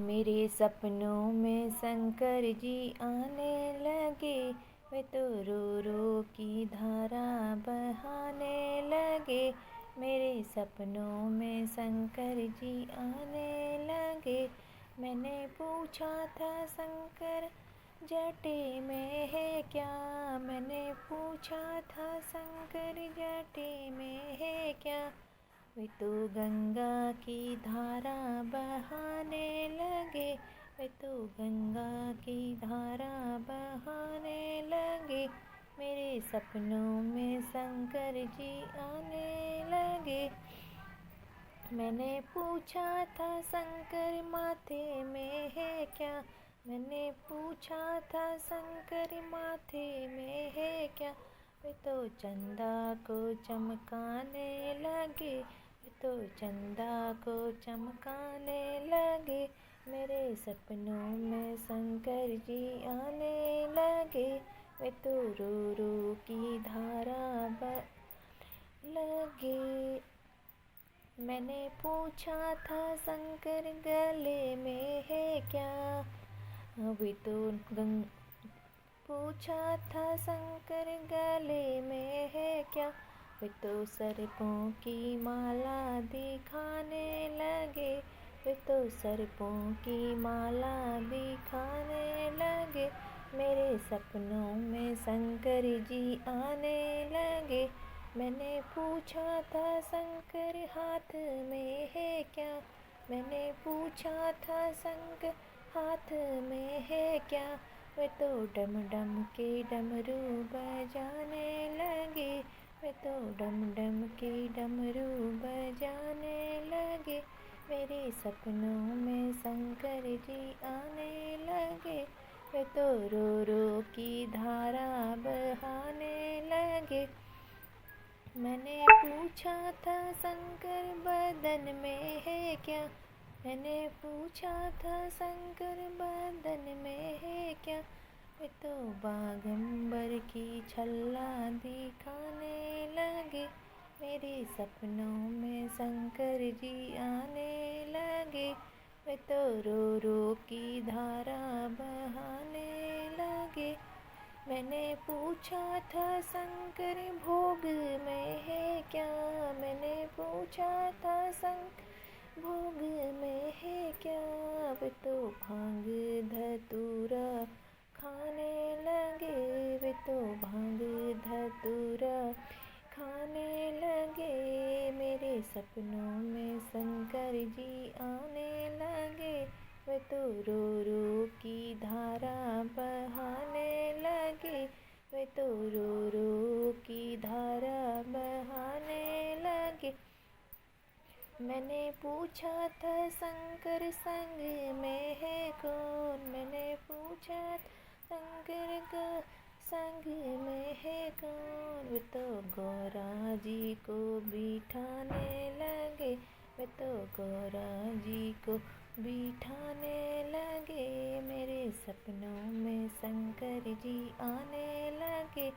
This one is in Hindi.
मेरे सपनों में शंकर जी आने लगे। वे तो रो रो की धारा बहाने लगे। मेरे सपनों में शंकर जी आने लगे। मैंने पूछा था शंकर जटे में है क्या। मैंने पूछा था शंकर जटे में है क्या। वे तो गंगा की धारा बहाने लगे। वे तो गंगा की धारा बहाने लगे। मेरे सपनों में शंकर जी आने लगे। मैंने पूछा था शंकर माथे में है क्या। मैंने पूछा था शंकर माथे में है क्या। वे तो चंदा को चमकाने लगे। वे तो चंदा को चमकाने लगे। मेरे सपनों में शंकर जी आने लगे। वे तो रो रो की धारा लगे। मैंने पूछा था शंकर गले में है क्या। अभी तो पूछा था शंकर गले में है क्या। वे तो सर्पों की माला दिखाने लगे। वे तो सर्पों की माला दिखाने लगे। मेरे सपनों में शंकर जी आने लगे। मैंने पूछा था शंकर हाथ में है क्या। मैंने पूछा था शंकर हाथ में है क्या। वे तो डम डम के डमरू बजाने लगे। वे तो डम डम के डमरू बजाने लगे। मेरे सपनों में शंकर जी आने लगे। वे तो रो रो की धारा बहाने लगे। मैंने पूछा था शंकर बदन में है क्या। मैंने पूछा था शंकर बदन में है क्या। वे तो बागंबर की छल्ला दिखाने लगे। मेरे सपनों में शंकर जी आने लगे। वे तो रो रो की धारा बहाने लगे। मैंने पूछा था शंकर भोग में है क्या। मैंने पूछा था शंकर भोग में है क्या। वे तो भांग धतूरा खाने लगे। वे तो भांग धतूरा खाने लगे। मेरे सपनों में शंकर जी आने लगे। वे तो रो रो की धारा बहाने लगे। वे तो रो रो की धारा बहाने लगे। मैंने पूछा था शंकर संग में है कौन। मैंने पूछा था शंकर का संग में है कौन। वे तो गौरा जी को बिठाने लगे। वे तो गौरा जी को बिठाने लगे। मेरे सपनों में शंकर जी आने लगे।